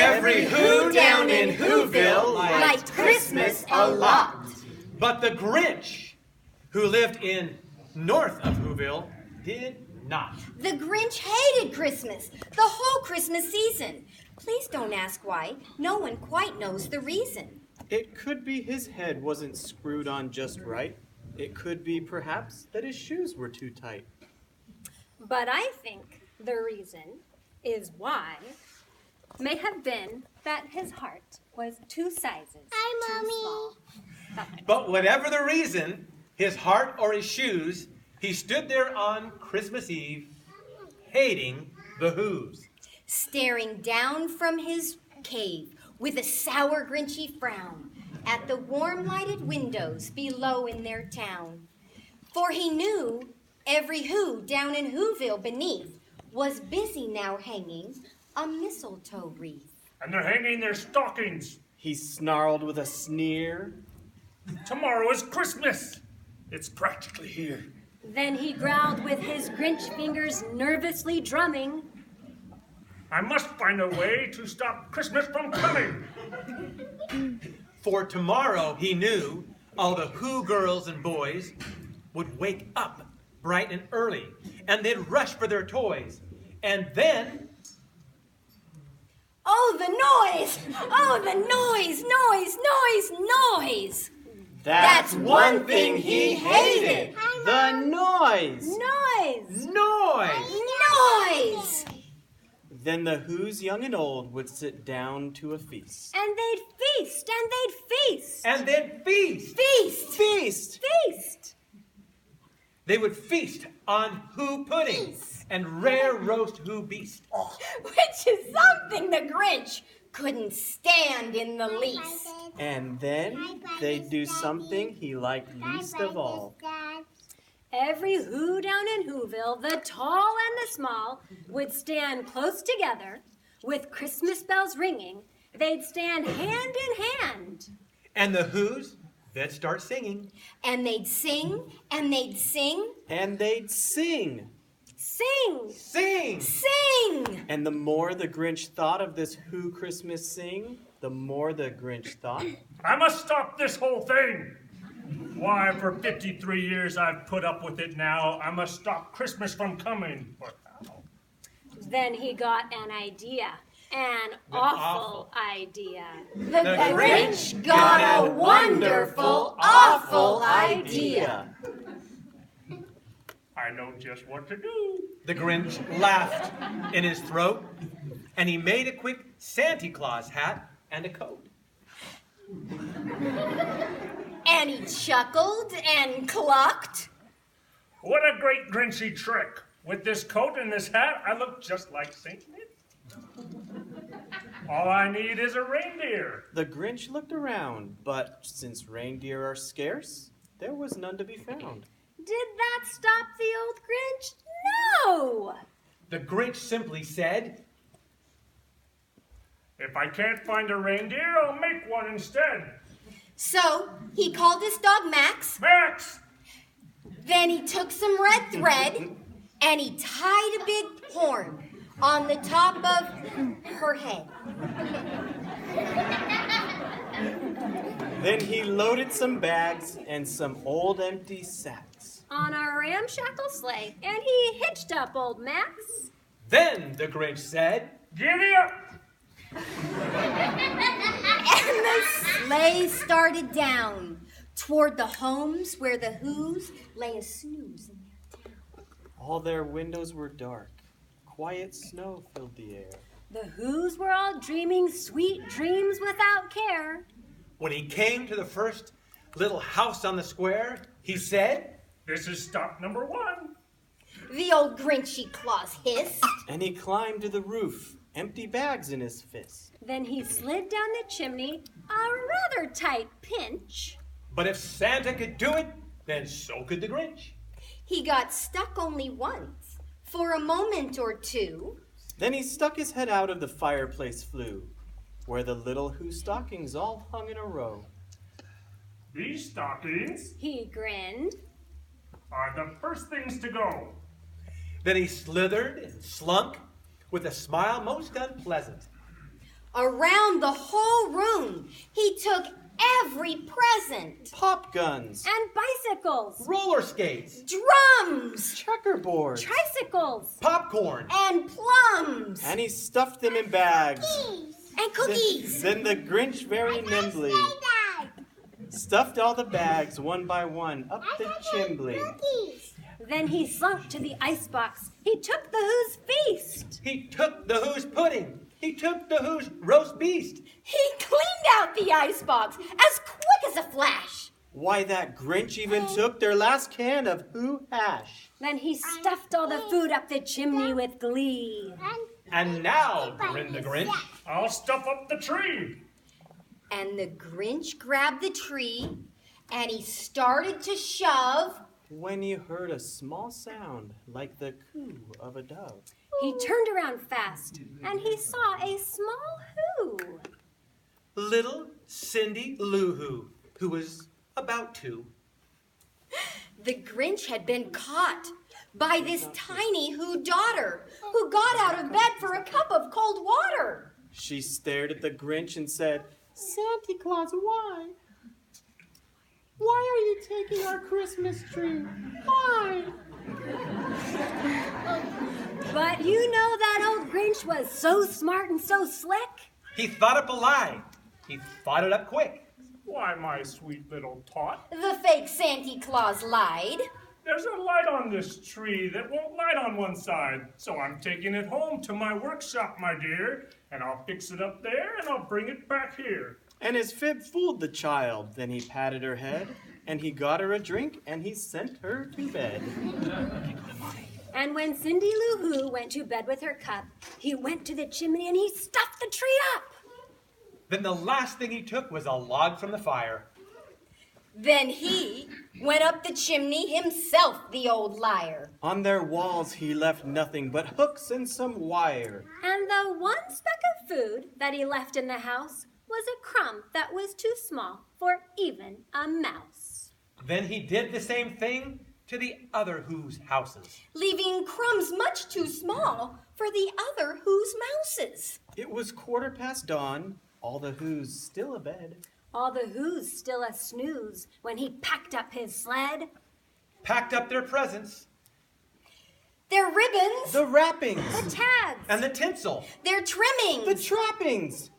Every Who down in Whoville liked Christmas a lot. But the Grinch, who lived in north of Whoville, did not. The Grinch hated Christmas, the whole Christmas season. Please don't ask why. No one quite knows the reason. It could be his head wasn't screwed on just right. It could be, perhaps, that his shoes were too tight. But I think the reason is why may have been that his heart was 2 sizes too small. But whatever the reason, his heart or his shoes, he stood there on Christmas Eve, hating the Whos. Staring down from his cave with a sour, grinchy frown at the warm lighted windows below in their town. For he knew every Who down in Whoville beneath was busy now hanging a mistletoe wreath. And they're hanging their stockings. He snarled with a sneer. Tomorrow is Christmas. It's practically here. Then he growled with his Grinch fingers nervously drumming. I must find a way to stop Christmas from coming. For tomorrow, he knew, all the Who girls and boys would wake up bright and early, and they'd rush for their toys. And then... Oh, the noise! Oh, the noise! That's one thing he hated. The noise! Noise! Then the Who's young and old would sit down to a feast. And they'd feast, and they'd feast. And then feast! Feast! They would feast on Who pudding and rare roast Who beast. Which is something the Grinch couldn't stand in the least. And then they'd do something he liked least of all. Every Who down in Whoville, the tall and the small, would stand close together with Christmas bells ringing. They'd stand hand in hand. And the Who's, they'd start singing. And they'd sing, and they'd sing. And they'd sing. Sing! And the more the Grinch thought of this Who Christmas sing, the more the Grinch thought, I must stop this whole thing. Why, for 53 years I've put up with it now. I must stop Christmas from coming. But how? Then he got an idea. An awful idea. The Grinch got a wonderful, awful idea. I know just what to do. The Grinch laughed in his throat, and he made a quick Santa Claus hat and a coat. And he chuckled and clucked. What a great Grinchy trick. With this coat and this hat, I look just like St. Nick. All I need is a reindeer. The Grinch looked around, but since reindeer are scarce, there was none to be found. Did that stop the old Grinch? No! The Grinch simply said, If I can't find a reindeer, I'll make one instead. So he called his dog Max. Max! Then he took some red thread and he tied a big horn on the top of her head. Then he loaded some bags and some old empty sacks On a ramshackle sleigh, and he hitched up old Max. Then the Grinch said, Giddy up! And the sleigh started down toward the homes where the Whos lay a snooze in their town. All their windows were dark. Quiet snow filled the air. The Whos were all dreaming sweet dreams without care. when he came to the first little house on the square, he said, This is stop number 1. The old Grinchy Claus hissed. And he climbed to the roof, empty bags in his fist. Then he slid down the chimney, a rather tight pinch. But if Santa could do it, then so could the Grinch. He got stuck only once, for a moment or two. Then he stuck his head out of the fireplace flue, where the little Who stockings all hung in a row. These stockings He grinned. are the first things to go. Then he slithered and slunk with a smile most unpleasant. Around the whole room, he took every present. Pop guns, And bicycles, Roller skates, Drums checkerboard, tricycles, popcorn, and plums and he stuffed them in bags. and cookies. Then the Grinch very nimbly stuffed all the bags one by one up the chimbley. Then he slunk to the icebox. He took the Who's feast. he took the Who's pudding, he took the Who's roast beast. He cleaned out the icebox as quick as a flash. Why, that Grinch even took their last can of Who hash. Then he stuffed all the food up the chimney with glee. And now, grinned the Grinch, I'll stuff up the tree. And the Grinch grabbed the tree and he started to shove. When he heard a small sound like the coo of a dove. He turned around fast and he saw a small Who. little Cindy Lou who was about 2. The Grinch had been caught by this tiny Who daughter who got out of bed for a cup of cold water. She stared at the Grinch and said, Santa Claus, why? Why are you taking our Christmas tree? Why? But you know that old Grinch was so smart and so slick. He thought up a lie. He thought it up quick. Why, my sweet little tot, The fake Santa Claus lied. there's a light on this tree that won't light on one side. So I'm taking it home to my workshop, my dear, and I'll fix it up there and I'll bring it back here. And his fib fooled the child. Then he patted her head, and he got her a drink, and he sent her to bed. And when Cindy Lou Who went to bed with her cup, he went to the chimney and he stuffed the tree up. Then the last thing he took was a log from the fire. Then he went up the chimney himself, the old liar. On their walls he left nothing but hooks and some wire. And the one speck of food that he left in the house was a crumb that was too small for even a mouse. Then he did the same thing to the other Who's houses. Leaving crumbs much too small for the other Who's mouses. It was 1/4 dawn, all the Who's still abed. All the Who's still a snooze when he packed up his sled. Packed up their presents Their ribbons, The wrappings, The tags, and the tinsel. their trimmings, the trappings.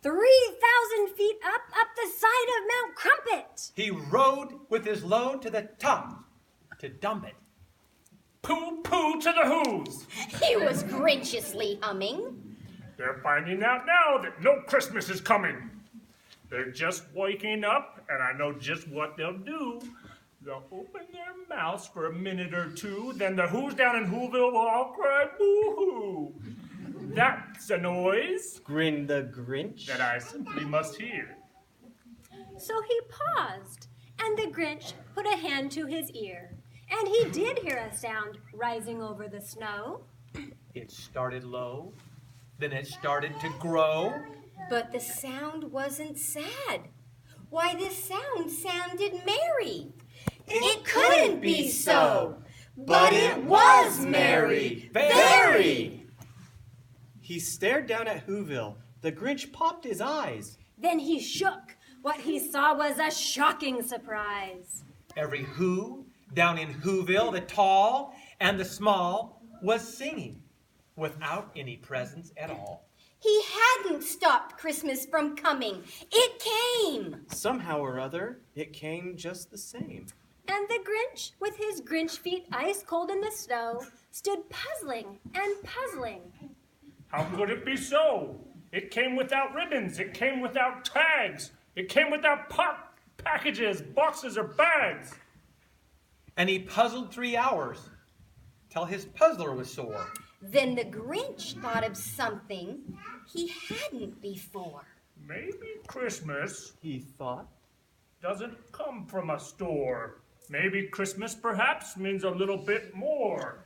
3,000 feet up the side of Mount Crumpet. He rode with his load to the top to dump it. Pooh pooh to the Who's. he was grinchiously humming. They're finding out now that no Christmas is coming. They're just waking up, and I know just what they'll do. They'll open their mouths for a minute or two, then the Who's down in Whoville will all cry boo-hoo. That's a noise Grinned the Grinch. that I simply must hear. So he paused, and the Grinch put a hand to his ear. And he did hear a sound rising over the snow. It started low, then it started to grow. But the sound wasn't sad. Why, the sound sounded merry. It couldn't be so, but it was merry. Very. He stared down at Whoville. The Grinch popped his eyes. Then he shook. What he saw was a shocking surprise. Every Who down in Whoville, the tall and the small, was singing without any presents at all. He hadn't stopped Christmas from coming. It came. Somehow or other, it came just the same. And the Grinch, with his Grinch feet ice cold in the snow, stood puzzling and puzzling. How could it be so? It came without ribbons. It came without tags. It came without packages, boxes, or bags. And he puzzled 3 hours till his puzzler was sore. Then the Grinch thought of something he hadn't before. Maybe Christmas He thought. doesn't come from a store. Maybe Christmas perhaps means a little bit more.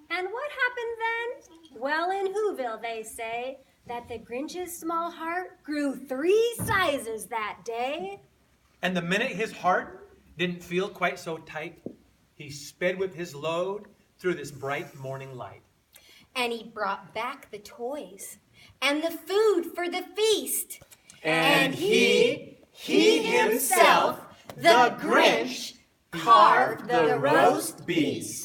And what happened then? Well, in Whoville, they say that the Grinch's small heart grew 3 sizes that day. And the minute his heart didn't feel quite so tight, he sped with his load through this bright morning light. And he brought back the toys and the food for the feast. And he himself, the Grinch, carved the roast beast.